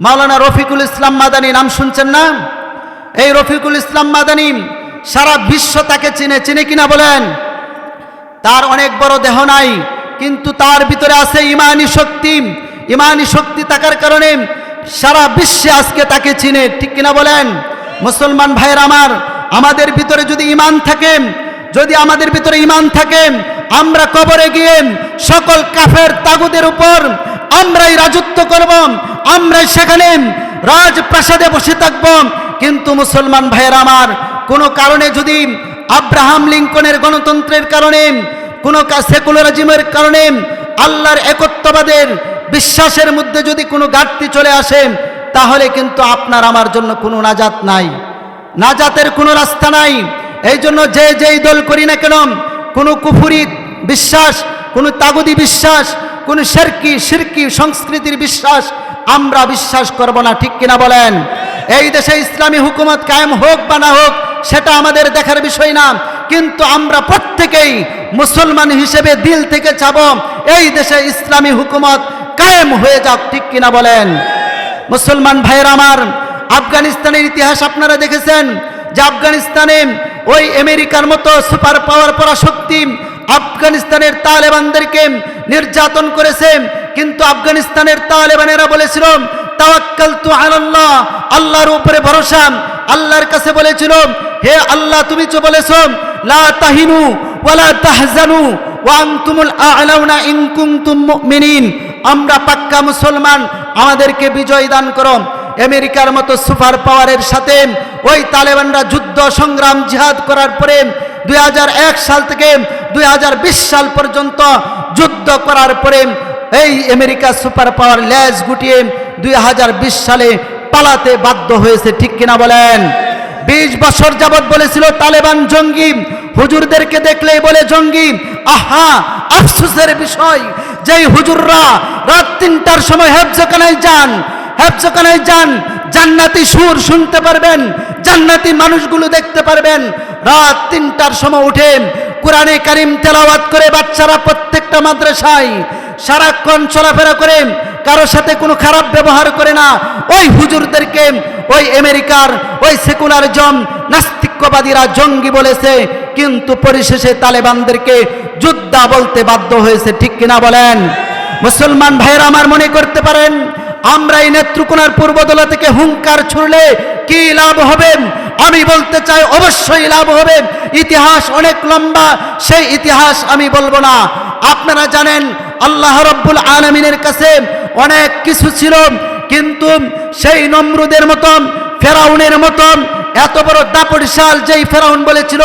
মাওলানা রফিকুল ইসলাম মাদানী নাম শুনছেন না? এই রফিকুল ইসলাম মাদানী সারা বিশ্ব তাকে চিনে কিনা বলেন? তার অনেক বড় দেহ নাই, কিন্তু তার ভিতরে আছে ইমানি শক্তি। ইমানি শক্তি থাকার কারণে সারা বিশ্বে আজকে তাকে চিনে, ঠিক কিনা বলেন? মুসলমান ভাইয়ের আমার, আমাদের ভিতরে যদি ইমান থাকে, আমাদের ভিতরে ইমান থাকে, আমরা কবরে গিয়ে সকল কাফের তাগুদের উপর আমরাই রাজত্ব করব, আমরাই সেখানে রাজপ্রাসাদে বসে থাকব। কিন্তু মুসলমান ভাইয়ের আমার, কোনো কারণে যদি আব্রাহাম লিঙ্কনের গণতন্ত্রের কারণে, কোনো সেকুলারিজমের কারণে, আল্লাহর একত্ববাদের বিশ্বাসের মধ্যে যদি কোনো ঘাটতি চলে আসে, তাহলে কিন্তু আপনার আমার জন্য কোনো নাজাত নাই, নাজাতের কোনো রাস্তা নাই। এই জন্য যেই দল করি না কেন, কোনো কুফরি বিশ্বাস, কোনো তাগুদি বিশ্বাস, কোনো শিরকি সংস্কৃতির বিশ্বাস আমরা বিশ্বাস করব না, ঠিক কিনা বলেন? এই দেশে ইসলামী হুকুমত কায়েম হোক বা না হোক সেটা আমাদের দেখার বিষয় না, কিন্তু আমরা প্রত্যেকেই মুসলমান হিসেবে দিল থেকে চাব এই দেশে ইসলামী হুকুমত কায়েম হয়ে যাক, ঠিক কিনা বলেন? মুসলমান ভাইয়ের আমার, আফগানিস্তানের ইতিহাস আপনারা দেখেছেন যে আফগানিস্তানে ওই আমেরিকার মতো সুপার পাওয়ার পরাশক্তি আফগানিস্তানের তালেবানদেরকে নির্যাতন করেছে, কিন্তু আফগানিস্তানের তালেবানেরা বলেছিল তাওয়াক্কালতু আলাল্লাহ, আল্লাহর উপরে ভরসা। আল্লাহর কাছে বলেছিল, হে আল্লাহ, তুমি তো বলেছো লা তাহিনু ওয়ালা তাহজানু ওয়া আনতুমুল আ'লাউনা ইন কুনতুম মুমিনিন, আমরা পাক্কা মুসলমান, আমাদেরকে বিজয় দান করো। আমেরিকার মতো সুপার পাওয়ারের সাথে ওই তালেবানরা যুদ্ধ সংগ্রাম জিহাদ করার পরে 2001 সাল থেকে 2020 সাল পর্যন্ত যুদ্ধ করার পরে এই আমেরিকা সুপার পাওয়ার লেজ গুটিয়ে 2020 সালে পালাতে বাধ্য হয়েছে, ঠিক কিনা বলেন? 20 বছর যাবৎ বলেছিল তালেবান জঙ্গি, হুজুরদেরকে দেখলেই বলে জঙ্গি। আহা, আফসোসের বিষয়, যেই হুজুররা রাত 3টার সময় হেফজখানায় যান, জান্নাতি সুর শুনতে পারবেন, জান্নাতি মানুষগুলো দেখতে পারবেন। রাত 3টার সময় উঠে কোরআনে কারিম তেলাওয়াত করে বাচ্চারা প্রত্যেকটা মাদ্রাসায় সারাক্ষণ চলাফেরা করে, কারোর সাথে কোনো খারাপ ব্যবহার করে না। ওই হুজুরদেরকে ওই আমেরিকার ওই সেকুলারিজম নাস্তিকবাদীরা জঙ্গি বলেছে, কিন্তু পরিশেষে তালেবানদেরকে যোদ্ধা বলতে বাধ্য হয়েছে, ঠিক কিনা বলেন? মুসলমান ভাইয়েরা আমার, মনে করতে পারেন আমরা এই নেত্রকোনার পূর্বদলা থেকে হুঙ্কার ছুড়লে কি লাভ হবে? আমি বলতে চাই অবশ্যই লাভ হবে। ইতিহাস অনেক লম্বা, সেই ইতিহাস আমি বলবো না। আপনারা জানেন আল্লাহ রাব্বুল আলামিনের কাছে অনেক কিছু ছিল, কিন্তু সেই নমরুদের মতন, ফেরাউনের মতন এত বড় দাপটশাল যেই ফেরাউন বলেছিল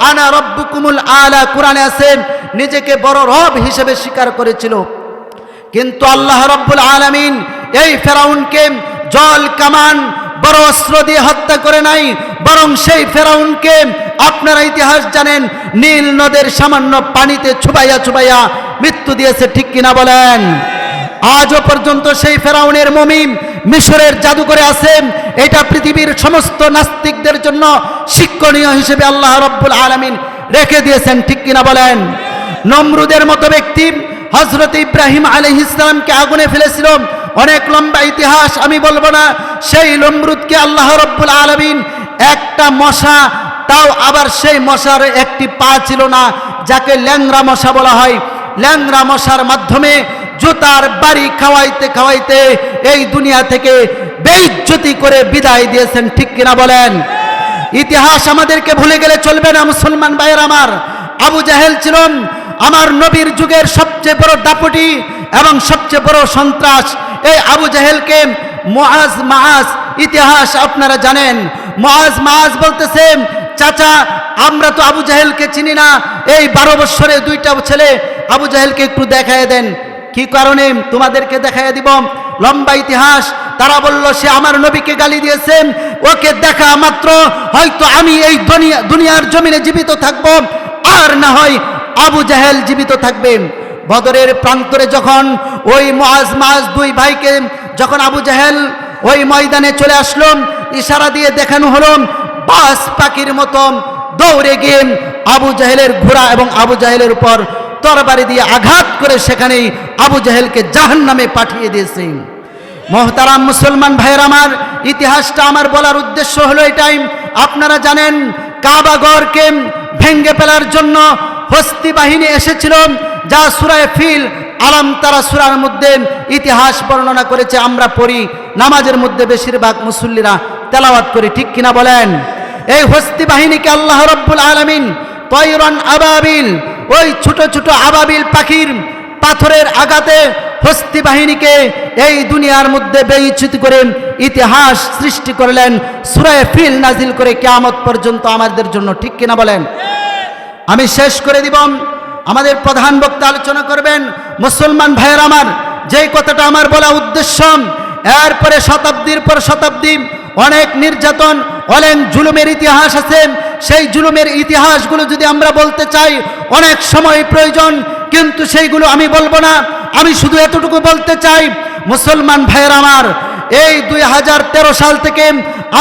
আনা রব্বুকুমুল আলা, কোরআনে আছে, নিজেকে বড় রব হিসেবে স্বীকার করেছিল, কিন্তু আল্লাহ রাব্বুল আলামিন এই ফেরাউনকে জল কামান বড় অস্ত্র দিয়ে হত্যা করে নাই, বরং সেই ফেরাউনকে আপনারা ইতিহাস জানেন নীল নদের সামান্য পানিতে চুবাইয়া মৃত্যু দিয়েছে, ঠিক কিনা বলেন? আজও পর্যন্ত সেই ফেরাউনের মমি মিশরের জাদুঘরে আছে। এটা পৃথিবীর সমস্ত নাস্তিকদের জন্য শিক্ষণীয় হিসেবে আল্লাহ রাব্বুল আলামিন রেখে দিয়েছেন, ঠিক কিনা বলেন? নমরুদের মতো ব্যক্তি হযরত ইব্রাহিম আলাইহিস সালামকে আগুনে ফেলেছিল, অনেক লম্বা ইতিহাস, আমি বলবো না। সেই নমরুদকে আল্লাহ রাব্বুল আলামিন একটা মশা, তাও আবার সেই মশার একটি পা ছিল না, যাকে ল্যাংরা মশা বলা হয়, ল্যাংরা মশার মাধ্যমে জুতার বাড়ি খাওয়াইতে এই দুনিয়া থেকে বেইজ্জতি করে বিদায় দিয়েছেন, ঠিক কিনা বলেন? ইতিহাস আমাদেরকে ভুলে গেলে চলবে না মুসলমান ভাইয়ের আমার। আবু জাহেল ছিলেন আমার নবীর যুগের সবচেয়ে বড় দাপটি এবং সবচেয়ে বড় সন্ত্রাস। এই আবু জাহেলকে মুআজ ইতিহাস আপনারা জানেন। মুআজ বলতেছে, চাচা আমরা তো আবু জাহেলকে চিনি না, এই 12 বছরে 2টা ছেলে আবু জাহেলকে একটু দেখায় দেন। কি কারণে? তোমাদেরকে দেখায় দিব। লম্বা ইতিহাস। তারা বলল সে আমার নবীকে গালি দিয়েছে, ওকে দেখা মাত্র হয়তো আমি এই দুনিয়ার জমিনে জীবিত থাকব, আর না হয় আবু জাহেল জীবিত থাকবে। বদরের প্রান্তরে যখন ওই মুআজ 2 ভাইকে যখন আবু জাহেল ওই ময়দানে চলে আসলো, ইশারা দিয়ে দেখানো হলো, বাস পাখির মতো দৌড়ে গিয়ে আবু জাহেলের ঘোড়া এবং আবু জাহেলের উপর তরবারি দিয়ে আঘাত করে সেখানেই আবু জাহেলকে জাহান্নামে পাঠিয়ে দিয়েছে। মোহতারাম মুসলমান ভাইয়ের আমার, ইতিহাসটা আমার বলার উদ্দেশ্য হলো এটাই, আপনারা জানেন কাবাগরকে ভেঙ্গে ফেলার জন্য হস্তি বাহিনী এসেছিল, যা সূরা ফিল আলাম তারা সূরার মধ্যে ইতিহাস বর্ণনা করেছে, আমরা পড়ি, নামাজের মধ্যে বেশিরভাগ মুসল্লিরা তেলাওয়াত করি, ঠিক কিনা বলেন? এই হস্তি বাহিনীকে আল্লাহ রাব্বুল আলামিন তয়রান আবাবিল, ওই ছোট ছোট আবাবিল পাখির পাথরের আঘাতে হস্তি বাহিনীকে এই দুনিয়ার মধ্যে বেইজ্জতি করে ইতিহাস সৃষ্টি করলেন, সূরা ফিল নাজিল করে কিয়ামত পর্যন্ত আমাদের জন্য, ঠিক কিনা বলেন? আমি শেষ করে দিব, আমাদের প্রধান বক্তা আলোচনা করবেন। মুসলমান ভাইয়ের আমার, যেই কথাটা আমার বলা উদ্দেশ্য, এরপরে শতাব্দীর পর শতাব্দী অনেক নির্যাতন, অনেক জুলুমের ইতিহাস আছে। সেই জুলুমের ইতিহাসগুলো যদি আমরা বলতে চাই অনেক সময় প্রয়োজন, কিন্তু সেইগুলো আমি বলবো না। আমি শুধু এতটুকু বলতে চাই, মুসলমান ভাইয়ের আমার, এই 2013 সাল থেকে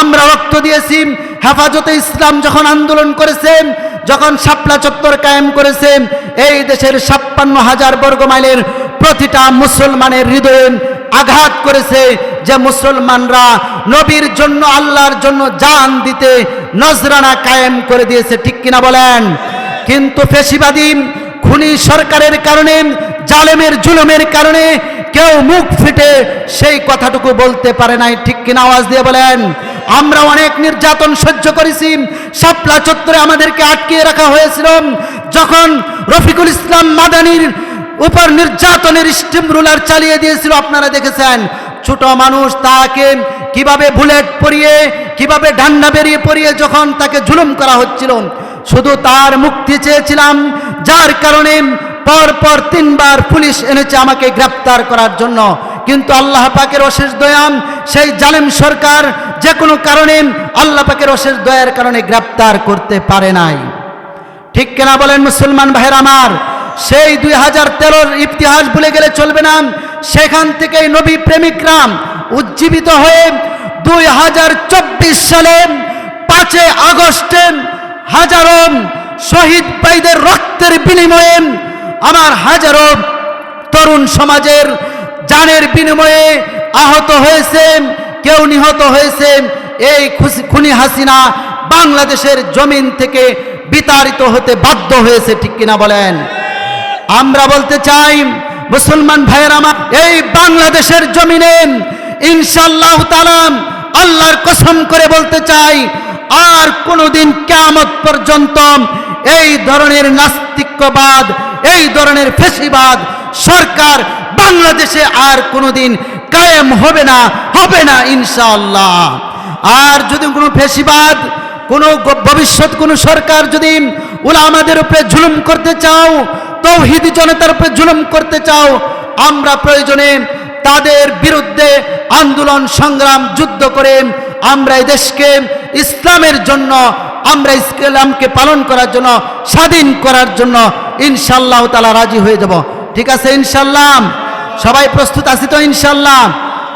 আমরা রক্ত দিয়েছি। হেফাজতে ইসলাম যখন আন্দোলন করেছেন, যখন শাপলা চত্বর কায়েম করেছেন, এই দেশের 56,000 বর্গ মাইলের প্রতিটা মুসলমানের হৃদয়ে আঘাত করেছে যে মুসলমানরা নবীর জন্য, আল্লাহর জন্য জান দিতে নজরানা কায়েম করে দিয়েছে, ঠিক কিনা বলেন? কিন্তু ফ্যাসিবাদী খুনি সরকারের কারণে, জালেমের জুলুমের কারণে কেউ মুখ ফুটে সেই কথাটুকু বলতে পারে নাই, ঠিক কিনা? আওয়াজ দিয়ে বলেন। আমরা অনেক নির্যাতন সহ্য করেছি। শাপলা চত্বরে আমাদেরকে আটকিয়ে রাখা হয়েছিল, যখন রফিকুল ইসলাম মাদানির উপর নির্যাতনের স্টিম রুলার চালিয়ে দিয়েছিল, আপনারা দেখেছেন। ছোট মানুষ, তাকে কিভাবে বুলেট পরিয়ে, কিভাবে ডান্ডা বেরিয়ে পরিয়ে যখন তাকে জুলুম করা হচ্ছিল, শুধু তার মুক্তি চেয়েছিলাম, যার কারণে পরপর 3 বার পুলিশ এনেছে আমাকে গ্রেফতার করার জন্য। কিন্তু আল্লাহ পাকের অশেষ দয়া, সেই জালেম সরকার যে কোনো কারণে, আল্লাহ পাকের অশেষ দয়ার কারণে গ্রেফতার করতে পারে নাই, ঠিক কিনা বলেন মুসলমান ভাইয়ের আমার? সেই 2013 ইতিহাস ভুলে গেলে চলবে না। সেখান থেকে নবী প্রেমিকরা উজ্জীবিত হয়ে 2024 সালে 5 আগস্টে হাজারো শহীদ ভাইদের রক্তের বিনিময়ে, আমার হাজারো তরুণ সমাজের জানের বিনিময়ে আহত হয়েছে, কেউ নিহত হয়েছে। এই খুনি হাসিনা বাংলাদেশের জমিন থেকে বিতাড়িত হতে বাধ্য হয়েছে, ঠিক কিনা বলেন? আমরা বলতে চাই, মুসলমান ভাইয়ের আমার, এই বাংলাদেশের জমিনে ইনশাআল্লাহ তাআলা আল্লাহর কসম করে বলতে চাই, আর কোনোদিন কিয়ামত পর্যন্ত এই ধরনের নাস্তিক্যবাদ, এই ধরনের ফ্যাসিবাদ সরকার বাংলাদেশে আর কোনোদিন কায়েম হবে না, হবে না ইনশাআল্লাহ। আর যদি কোনো ফ্যাসিবাদ, কোনো ভবিষ্যৎ কোনো সরকার যদি উলামাদের উপরে জুলুম করতে চাও, তৌহিদি জনতার উপরে জুলুম করতে চাও, আমরা প্রয়োজনে তাদের বিরুদ্ধে আন্দোলন, সংগ্রাম, যুদ্ধ করে আমরা এই দেশকে ইসলামের জন্য, আমরা ইসলামকে পালন করার জন্য, স্বাধীন করার জন্য ইনশাআল্লাহ তাআলা রাজি হয়ে যাব। ঠিক আছে ইনশাআল্লাহ? সবাই প্রস্তুত আছি তো ইনশাআল্লাহ?